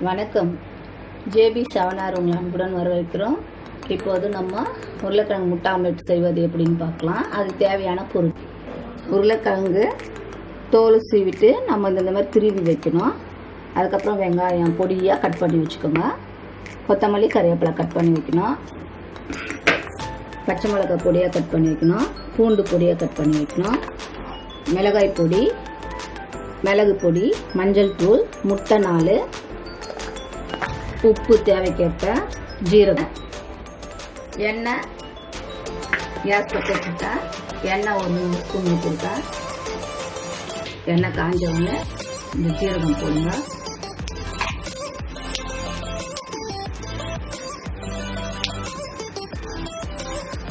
வணக்கம். ஜேபி செவனார் உங்களை அன்புடன் வரவேற்கிறோம். இப்போது நம்ம உருளைக்கிழங்கு முட்டை ஆம்லெட் செய்வது எப்படின்னு பார்க்கலாம். அது தேவையான பொருள்: உருளைக்கிழங்கு தோல் சீவிட்டு நம்ம இந்த மாதிரி திருவி வைக்கணும். அதுக்கப்புறம் வெங்காயம் பொடியாக கட் பண்ணி வச்சுக்கோங்க. கொத்தமல்லி கறிவேப்பிலை கட் பண்ணி வைக்கணும். பச்சை மிளகாய் பொடியாக கட் பண்ணி வைக்கணும். பூண்டு பொடியாக கட் பண்ணி வைக்கணும். மிளகாய் பொடி, மிளகு பொடி, மஞ்சள் தூள், முட்டை 4, உப்பு தேவைக்கேற்ப, ஜீரகம், எண்ணெய் கேஸ் வச்சுருக்கேன். எண்ணெய் ஒரு 3 ஸ்பூன் ஊற்றிருக்கேன். எண்ணெய் காஞ்சவொடனே இந்த ஜீரகம் போடுங்க.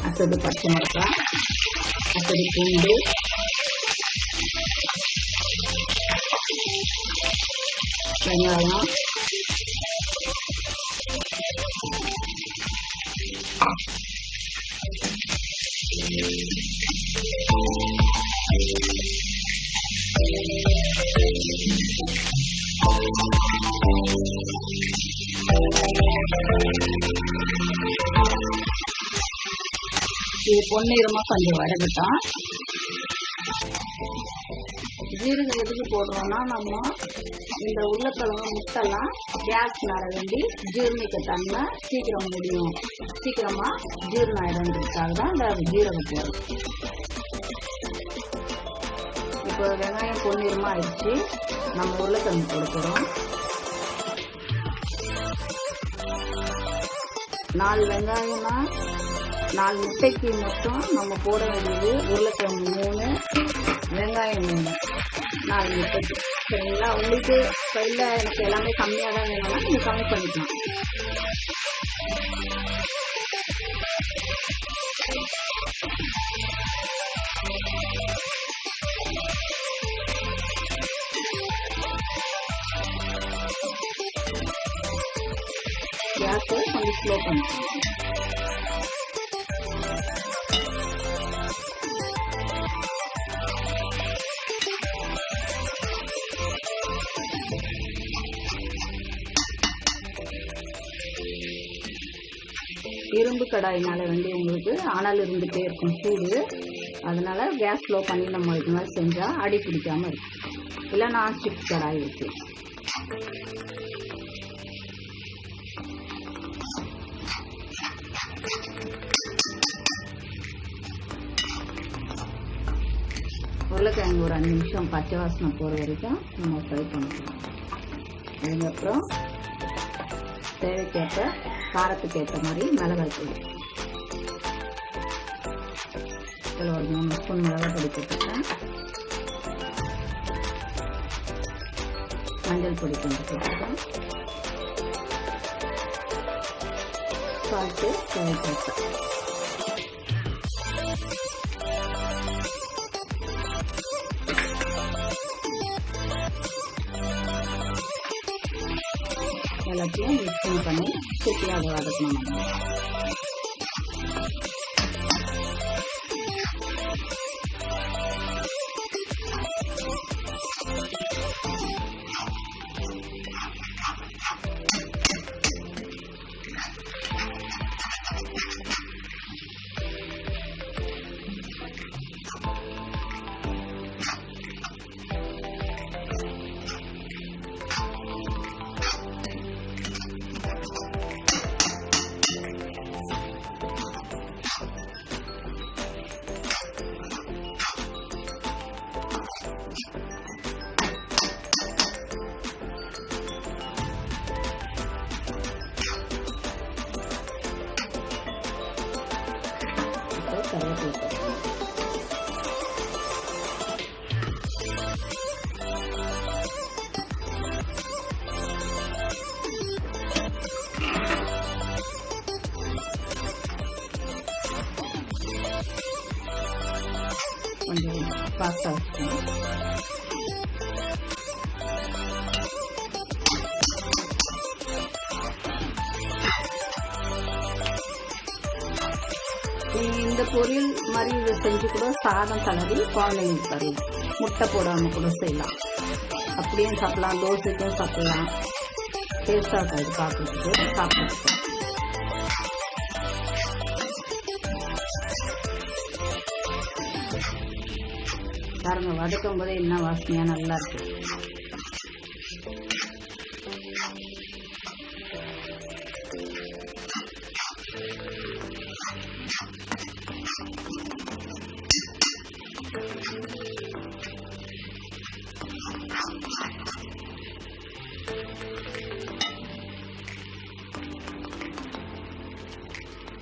அடுத்தது பச்சை மிளகாய், அடுத்தது பூண்டு, வெங்காயம், இது பொன்னிறமா கொஞ்சம் வதக்கட்டும். ஜீரகம் எதுக்கு போடுறோம்னா, நம்ம இந்த உருளைக்கிழங்கு முட்டைலாம் கேஸ்னால வேண்டி ஜீரணிக்க தன்மை சீக்கிரம் முடியும், சீக்கிரமா ஜீரணம் ஆயிடுறதுக்காக தான் இந்த ஜீரகம் போடுறோம். இப்போ வெங்காயம் பொன்னிறமா ஆயிடுச்சு. நம்ம உருளைக்கிழங்கு போட போகிறோம். 4 வெங்காயம்னா 4 முட்டைக்கு மட்டும் நம்ம போட வேண்டியது உருளைக்கிழங்கு 3, வெங்காயம் 3, 4 முட்டைக்கு. சரிங்களா? உங்களுக்கு கையில் எனக்கு எல்லாமே கம்மியாக தான் வேணும்னா நீங்கள் கம்மி பண்ணிக்கலாம். கேஸை கொஞ்சம் ஸ்லோ பண்ணிக்கலாம். இரும்பு கடாயினால வந்து உங்களுக்கு அனல் இருந்துகிட்டே இருக்கும், சூடு. அதனால கேஸ் ஸ்லோ பண்ணி நம்ம இது மாதிரி செஞ்சால் அடி பிடிக்காமல் இருக்கும். இல்லை நான்ஸ்டிக் கடாய் இருக்கு. உருளைக்கிழங்கு ஒரு 5 நிமிஷம் பச்சை வாசனை போகிற வரைக்கும் நம்ம ஃப்ரை பண்ணிக்கலாம். அதுக்கப்புறம் தேவைக்கேற்ற காரத்துக்கு ஏற்ற மாதிரி மிளகாய் பொடி, இதில் ஒரு 3 ஸ்பூன் மிளகாய் பொடி போட்டுருக்கேன். மஞ்சள் பொடி கொஞ்சம் போட்டுருக்கேன். சால்ட்டு தேவைக்கேற்ற. எல்லாத்தையும் மிக்ஸ் பண்ணி சுற்றியாக வதக்கணும். கொஞ்சம் ஃபாஸ்ட்டாக வச்சுக்கணும். இந்த பொரியல் மாதிரி இதை செஞ்சு கூட சாதம் கலரி குழந்தைங்களுக்கு தரும். முட்டை போடாமல் கூட செய்யலாம். அப்படியும் சாப்பிடலாம், தோசைக்கும் சாப்பிடலாம். டேஸ்டாக இருக்காது பார்க்குறதுக்கு சாப்பிட்றதுக்கு. பாருங்க, வதக்கும் போதே என்ன வாசனையாக நல்லா இருக்கு.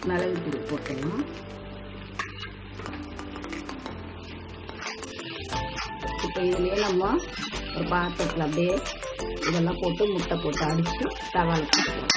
மிளகு தூள் போட்டுக்கலாம். இப்போ இதுலேயே நம்ம ஒரு பாத்திரத்தில் அப்படியே இதெல்லாம் போட்டு முட்டை போட்டு அடித்து தவால போட்டுக்கலாம்.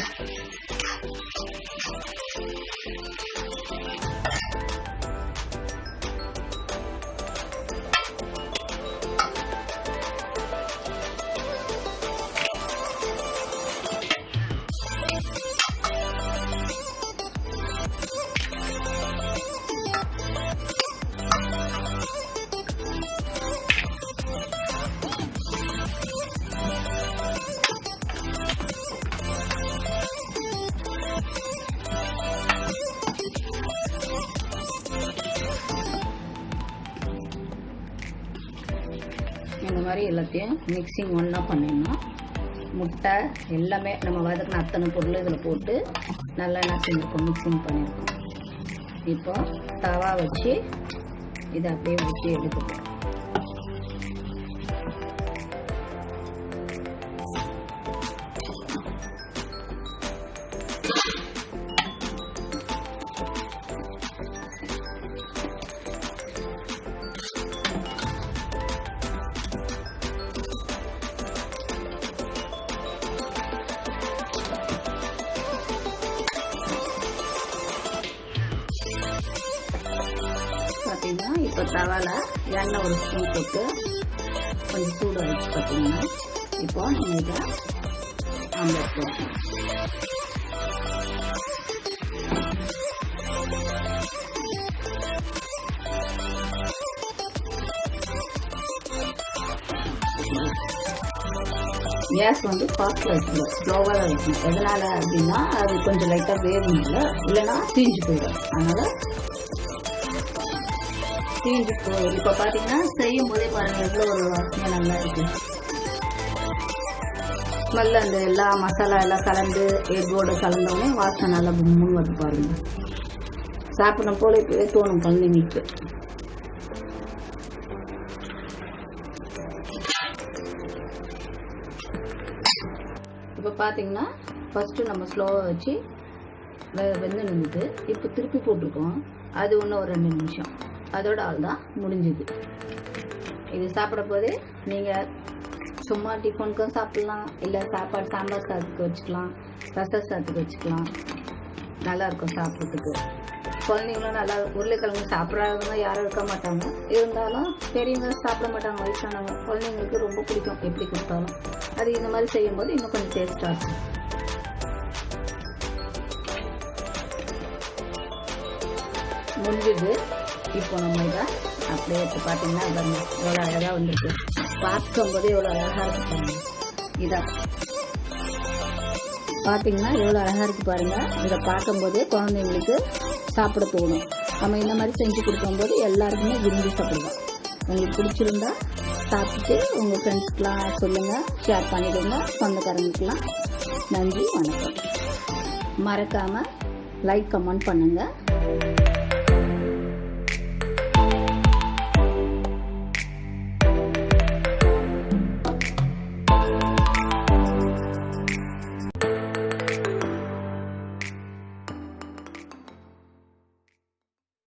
இந்த மாதிரி எல்லாத்தையும் மிக்சிங் ஒன்றா பண்ணிடணும். முட்டை எல்லாமே நம்ம வதக்கின அத்தனை பொருள் இதில் போட்டு நல்லா என்ன செஞ்சுருக்கோம், மிக்சிங் பண்ணியிருக்கோம். இப்போ தவா வச்சு இதை அப்படியே ஊற்றி எடுத்துப்போம். பார்த்தீங்கன்னா இப்போ தவால எண்ணெய் ஒரு ஸ்பூன் போட்டு கொஞ்சம் சூடு ஆகிடுச்சு. பார்த்தீங்கன்னா இப்போ நீங்கள் இதை ஆம்லெட் போடணும். கேஸ் வந்து ஃபாஸ்ட்டில் வச்சுக்கணும், ஸ்லோவாக தான் வைக்கணும். எதனால் அப்படின்னா அது கொஞ்சம் லைட்டாக வேகும் இல்லை, இல்லைன்னா தீஞ்சு போயிடும். அதனால் தீஞ்சு போயிடும். இப்போ பார்த்தீங்கன்னா செய்யும் போதே பாருங்கள் எவ்வளோ ஒரு வாசனையாக நல்லா இருக்குது. ஸ்மெல் அந்த எல்லா மசாலா எல்லாம் கலந்து எக்கோடு கலந்தோடனே வாசனை நல்லா முன் வந்து பாருங்கள். சாப்பிடணும் போல இப்போவே தோணும் குழந்தைங்களுக்கு. இப்போ பார்த்தீங்கன்னா ஃபஸ்ட்டு நம்ம ஸ்லோவாக வச்சு வெந்து நின்றுது. இப்போ திருப்பி போட்டிருக்கோம். அது இன்னும் ஒரு 2 நிமிஷம், அதோட ஆள் தான் முடிஞ்சுது. இது சாப்பிட போது நீங்கள் சும்மா டிஃபனுக்கும் சாப்பிட்லாம், இல்லை சாப்பாடு சாம்பார் சாதத்துக்கு வச்சுக்கலாம், ரச சாதத்துக்கு வச்சுக்கலாம். நல்லாயிருக்கும் சாப்பிட்றதுக்கு. குழந்தைங்களும் நல்லா உருளைக்கிழங்கு சாப்பிட்றவங்க யாரும் இருக்க மாட்டாங்க. இருந்தாலும் பெரியவங்க சாப்பிட மாட்டாங்க, வயசானவங்க. குழந்தைங்களுக்கு ரொம்ப பிடிக்கும் எப்படி கொடுத்தாலும். அது இந்த மாதிரி செய்யும்போது இன்னும் கொஞ்சம் டேஸ்ட்டாக இருக்கும். முடிஞ்சுது. இப்போ நம்ம இதை அப்படியே இப்போ பார்த்தீங்கன்னா பாருங்க எவ்வளோ அழகாக வந்துருக்கு. பார்க்கும்போது எவ்வளோ அழகாக இருக்கு பாருங்க. இதை பார்த்தீங்கன்னா எவ்வளோ அழகாக இருக்குது பாருங்கள். இதை பார்க்கும்போதே குழந்தைங்களுக்கு சாப்பிட தோணும். நம்ம இந்த மாதிரி செஞ்சு கொடுக்கும்போது எல்லாருக்குமே விரும்பி சாப்பிடுவோம். உங்களுக்கு பிடிச்சிருந்தா சாப்பிட்டு உங்கள் ஃப்ரெண்ட்ஸ்க்கெலாம் சொல்லுங்கள், ஷேர் பண்ணிவிடுங்க, சொந்தக்காரங்களுக்கெலாம். நன்றி, வணக்கம். மறக்காமல் லைக் கமெண்ட் பண்ணுங்கள்.